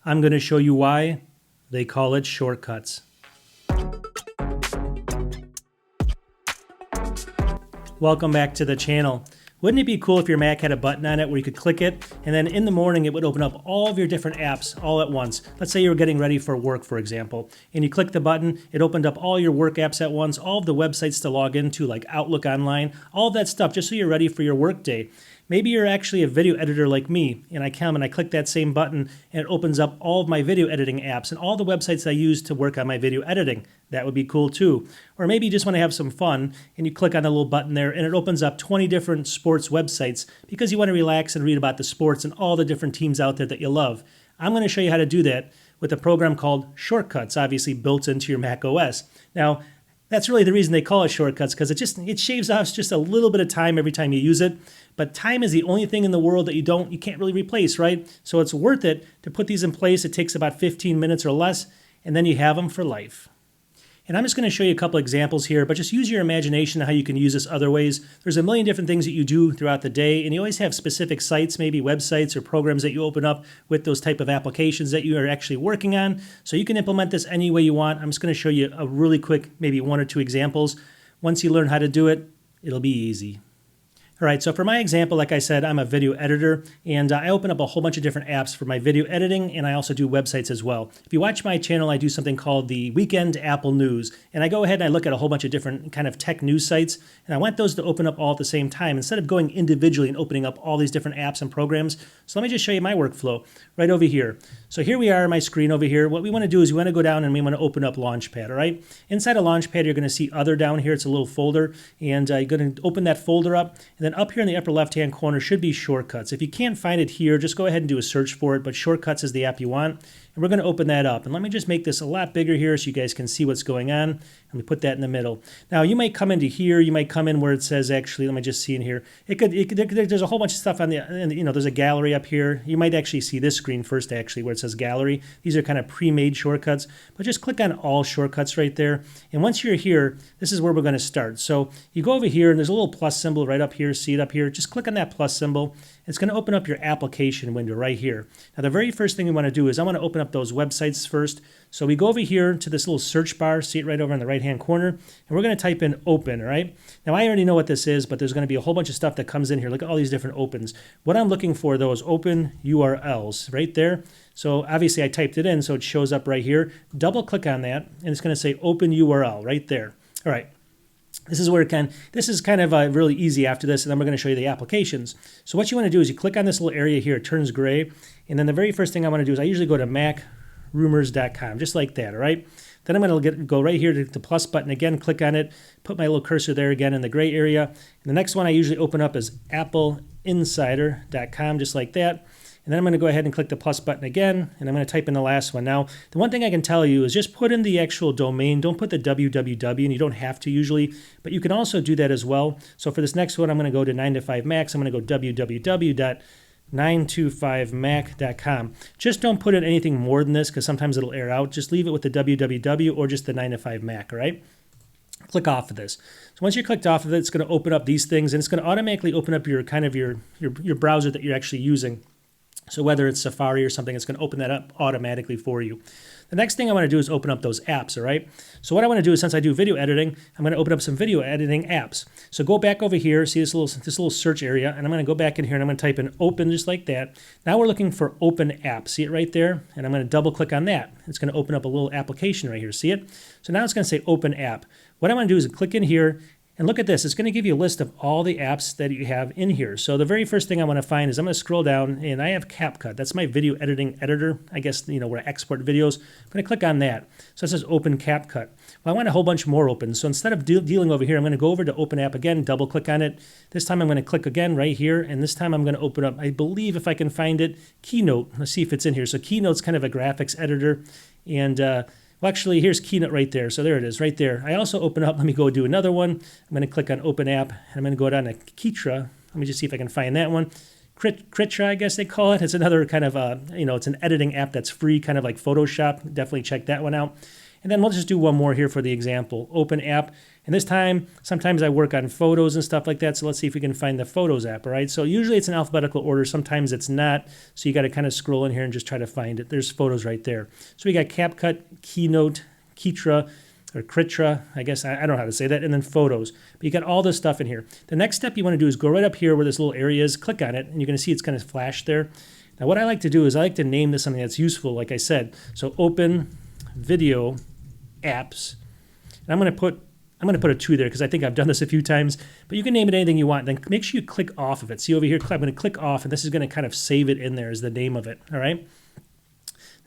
I'm going to show you why they call it shortcuts. Welcome back to the channel. Wouldn't it be cool if your Mac had a button on it where you could click it and then in the morning it would open up all of your different apps all at once? Let's say you were getting ready for work, for example, and you click the button, it opened up all your work apps at once, all of the websites to log into like Outlook Online, all of that stuff just so you're ready for your work day. Maybe you're actually a video editor like me, and I come and I click that same button and it opens up all of my video editing apps and all the websites I use to work on my video editing. That would be cool too. Or maybe you just want to have some fun and you click on the little button there and it opens up 20 different sports websites because you want to relax and read about the sports and all the different teams out there that you love. I'm going to show you how to do that with a program called Shortcuts, obviously built into your macOS. Now, that's really the reason they call it shortcuts, because it shaves off just a little bit of time every time you use it. But time is the only thing in the world that you can't really replace, right? So it's worth it to put these in place. It takes about 15 minutes or less, and then you have them for life. And I'm just going to show you a couple examples here, but just use your imagination how you can use this other ways. There's a million different things that you do throughout the day, and you always have specific sites, maybe websites or programs that you open up with those type of applications that you are actually working on. So you can implement this any way you want. I'm just going to show you a really quick, maybe one or two examples. Once you learn how to do it, it'll be easy. All right, so for my example, like I said, I'm a video editor, and I open up a whole bunch of different apps for my video editing, and I also do websites as well. If you watch my channel, I do something called the Weekend Apple News, and I go ahead and I look at a whole bunch of different kind of tech news sites, and I want those to open up all at the same time instead of going individually and opening up all these different apps and programs. So let me just show you my workflow right over here. So here we are on my screen over here. What we want to do is we want to go down and we want to open up Launchpad, all right? Inside of Launchpad, you're going to see Other down here. It's a little folder, and you're going to open that folder up, and then up here in the upper left-hand corner should be Shortcuts. If you can't find it here, just go ahead and do a search for it, but Shortcuts is the app you want. And we're going to open that up. And let me just make this a lot bigger here so you guys can see what's going on. And we put that in the middle. Now, you might come into here. You might come in where it says, actually, let me just see in here. There's a whole bunch of stuff on there's a gallery up here. You might actually see this screen first, actually, where it says gallery. These are kind of pre-made shortcuts. But just click on all shortcuts right there. And once you're here, this is where we're going to start. So you go over here, and there's a little plus symbol right up here. See it up here? Just click on that plus symbol. It's going to open up your application window right here. Now, the very first thing we want to do is I want to open up those websites first. So we go over here to this little search bar, see it right over in the right-hand corner, and we're going to type in open, all right? Now, I already know what this is, but there's going to be a whole bunch of stuff that comes in here. Look at all these different opens. What I'm looking for, though, is open URLs right there. So obviously, I typed it in, so it shows up right here. Double-click on that, and it's going to say open URL right there. All right. This is kind of really easy after this, and then we're going to show you the applications. So what you want to do is you click on this little area here, it turns gray, and then the very first thing I want to do is I usually go to macrumors.com, just like that, all right? Then I'm going to go right here to the plus button again, click on it, put my little cursor there again in the gray area. And the next one I usually open up is appleinsider.com, just like that. And then I'm going to go ahead and click the plus button again, and I'm going to type in the last one. Now, the one thing I can tell you is just put in the actual domain. Don't put the www, and you don't have to usually, but you can also do that as well. So for this next one, I'm going to go to 9to5Macs. I'm going to go www.9to5mac.com. Just don't put in anything more than this because sometimes it'll error out. Just leave it with the www or just the 9to5Mac, all right? Click off of this. So once you clicked off of it, it's going to open up these things, and it's going to automatically open up your browser that you're actually using. So whether it's Safari or something, it's going to open that up automatically for you. The next thing I want to do is open up those apps, all right? So what I want to do is, since I do video editing, I'm going to open up some video editing apps. So go back over here, see this little search area, and I'm going to go back in here and I'm going to type in open just like that. Now we're looking for open app. See it right there? And I'm going to double click on that. It's going to open up a little application right here. See it? So now it's going to say open app. What I want to do is click in here. And look at this, it's going to give you a list of all the apps that you have in here. So the very first thing I want to find is I'm going to scroll down, and I have CapCut. That's my video editing editor, I guess, where I export videos. I'm going to click on that. So it says open CapCut. Well, I want a whole bunch more open. So instead of dealing over here, I'm going to go over to open app again, double click on it. This time I'm going to click again right here, and this time I'm going to open up, I believe if I can find it, Keynote. Let's see if it's in here. So Keynote's kind of a graphics editor, and well, actually, here's Keynote right there. So there it is, right there. I also open up, let me go do another one. I'm going to click on Open App, and I'm going to go down to Kitra. Let me just see if I can find that one. Kritra, I guess they call it. It's another kind of, it's an editing app that's free, kind of like Photoshop. Definitely check that one out. And then we'll just do one more here for the example. Open app. And this time, sometimes I work on photos and stuff like that. So let's see if we can find the Photos app, all right? So usually it's in alphabetical order. Sometimes it's not. So you got to kind of scroll in here and just try to find it. There's Photos right there. So we got CapCut, Keynote, Kitra, or Kritra, I guess, I don't know how to say that, and then Photos. But you got all this stuff in here. The next step you want to do is go right up here where this little area is, click on it, and you're going to see it's going to flash there. Now what I like to do is I like to name this something that's useful, like I said. So Open Video Apps. And I'm going to put a 2 there because I think I've done this a few times, but you can name it anything you want. Then make sure you click off of it. See over here, I'm going to click off, and this is going to kind of save it in there as the name of it, all right?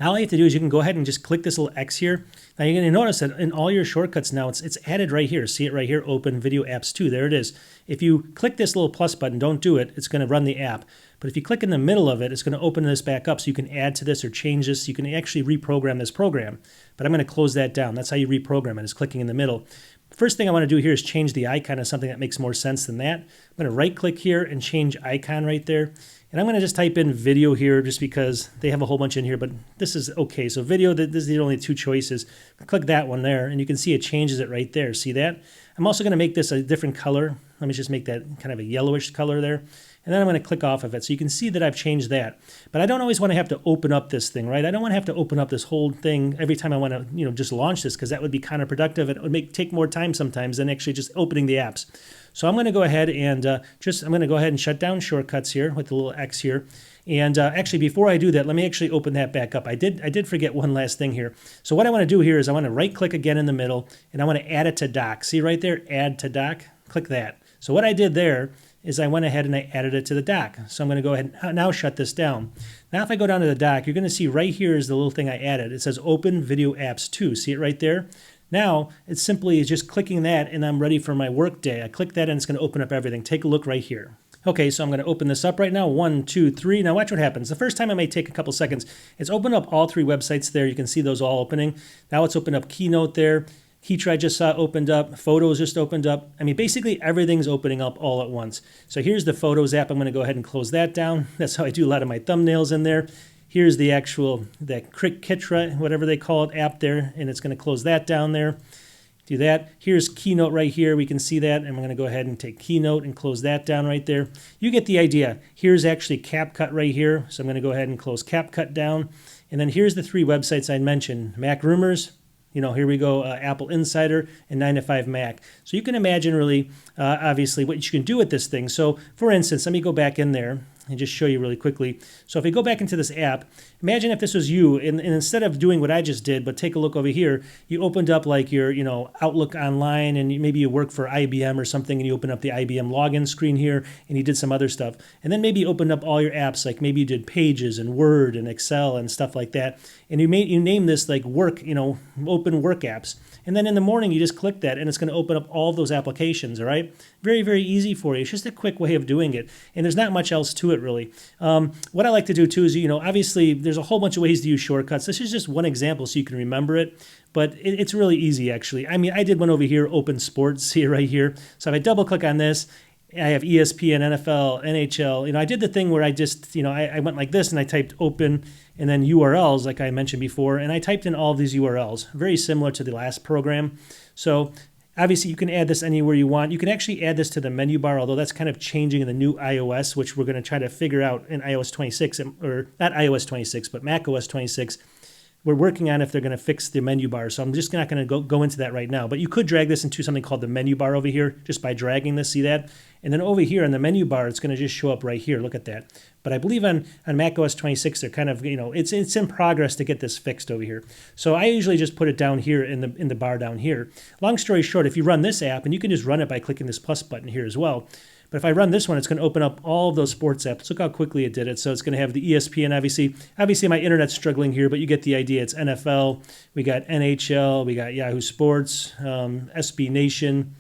Now all you have to do is you can go ahead and just click this little X here. Now you're going to notice that in all your shortcuts now, it's added right here. See it right here, Open Video Apps 2. There it is. If you click this little plus button, don't do it, it's going to run the app. But if you click in the middle of it, it's going to open this back up so you can add to this or change this. You can actually reprogram this program. But I'm going to close that down. That's how you reprogram it, is clicking in the middle. First thing I want to do here is change the icon to something that makes more sense than that. I'm going to right click here and change icon right there. And I'm going to just type in video here just because they have a whole bunch in here, but this is okay. So video, this is the only 2 choices. Click that one there and you can see it changes it right there. See that? I'm also going to make this a different color. Let me just make that kind of a yellowish color there. And then I'm going to click off of it. So you can see that I've changed that. But I don't always want to have to open up this thing, right? I don't want to have to open up this whole thing every time I want to, just launch this because that would be counterproductive. It would take more time sometimes than actually just opening the apps. So I'm going to go ahead and shut down shortcuts here with the little X here. And actually, before I do that, let me actually open that back up. I did forget one last thing here. So what I want to do here is I want to right click again in the middle and I want to add it to dock. See right there, add to dock? Click that. So what I did there is I went ahead and I added it to the dock. So I'm going to go ahead and now shut this down. Now if I go down to the dock, you're going to see right here is the little thing I added. It says Open Video Apps 2. See it right there? Now it's simply just clicking that and I'm ready for my work day. I click that and it's going to open up everything. Take a look right here. Okay, so I'm going to open this up right now. 1, 2, 3. Now watch what happens. The first time it may take a couple seconds. It's opened up all 3 websites there. You can see those all opening. Now it's opened up Keynote there. Kitra I just saw opened up. Photos just opened up. I mean, basically everything's opening up all at once. So here's the Photos app. I'm going to go ahead and close that down. That's how I do a lot of my thumbnails in there. Here's the actual, that Kitra, whatever they call it, app there, and it's going to close that down there. Do that. Here's Keynote right here. We can see that, and I'm going to go ahead and take Keynote and close that down right there. You get the idea. Here's actually CapCut right here, so I'm going to go ahead and close CapCut down. And then here's the 3 websites I mentioned. Mac Rumors, here we go, Apple Insider, and 9 to 5 Mac. So you can imagine really, obviously, what you can do with this thing. So, for instance, let me go back in there and just show you really quickly. So if we go back into this app, imagine if this was you, and instead of doing what I just did, but take a look over here, you opened up like your, Outlook online, and maybe you work for IBM or something, and you open up the IBM login screen here, and you did some other stuff. And then maybe you opened up all your apps, like maybe you did Pages and Word and Excel and stuff like that, and you name this like work, open work apps. And then in the morning, you just click that, and it's going to open up all of those applications, all right? Very, very easy for you. It's just a quick way of doing it, and there's not much else to it, really. What I like to do, too, is, obviously, there's a whole bunch of ways to use shortcuts. This is just one example so you can remember it, but it's really easy, actually. I mean, I did one over here, Open Sports, see it right here. So if I double-click on this, I have ESPN, NFL, NHL. I did the thing where I just, I went like this, and I typed open and then URLs, like I mentioned before, and I typed in all of these URLs, very similar to the last program. So obviously you can add this anywhere you want. You can actually add this to the menu bar, although that's kind of changing in the new iOS, which we're going to try to figure out in iOS 26, or not iOS 26, but macOS 26. We're working on if they're going to fix the menu bar, so I'm just not going to go into that right now. But you could drag this into something called the menu bar over here, just by dragging this, see that? And then over here on the menu bar, it's going to just show up right here. Look at that. But I believe on macOS 26, they're kind of, it's in progress to get this fixed over here. So I usually just put it down here in the bar down here. Long story short, if you run this app, and you can just run it by clicking this plus button here as well. But if I run this one, it's going to open up all of those sports apps. Look how quickly it did it. So it's going to have the ESPN, obviously. Obviously, my internet's struggling here, but you get the idea. It's NFL, we got NHL, we got Yahoo Sports, SB Nation,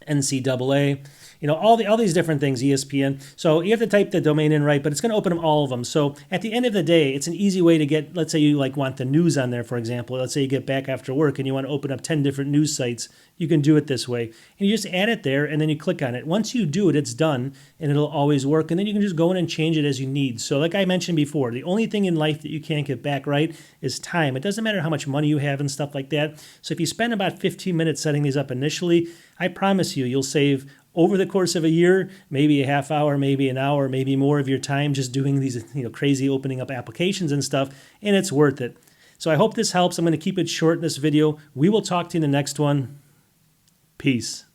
NCAA. all these different things, ESPN. So you have to type the domain in right, but it's going to open all of them. So at the end of the day, it's an easy way to get, let's say you want the news on there, for example. Let's say you get back after work and you want to open up 10 different news sites. You can do it this way. And you just add it there and then you click on it. Once you do it, it's done and it'll always work. And then you can just go in and change it as you need. So like I mentioned before, the only thing in life that you can't get back right is time. It doesn't matter how much money you have and stuff like that. So if you spend about 15 minutes setting these up initially, I promise you'll save over the course of a year, maybe a half hour, maybe an hour, maybe more of your time just doing these crazy opening up applications and stuff, and it's worth it. So I hope this helps. I'm going to keep it short in this video. We will talk to you in the next one. Peace.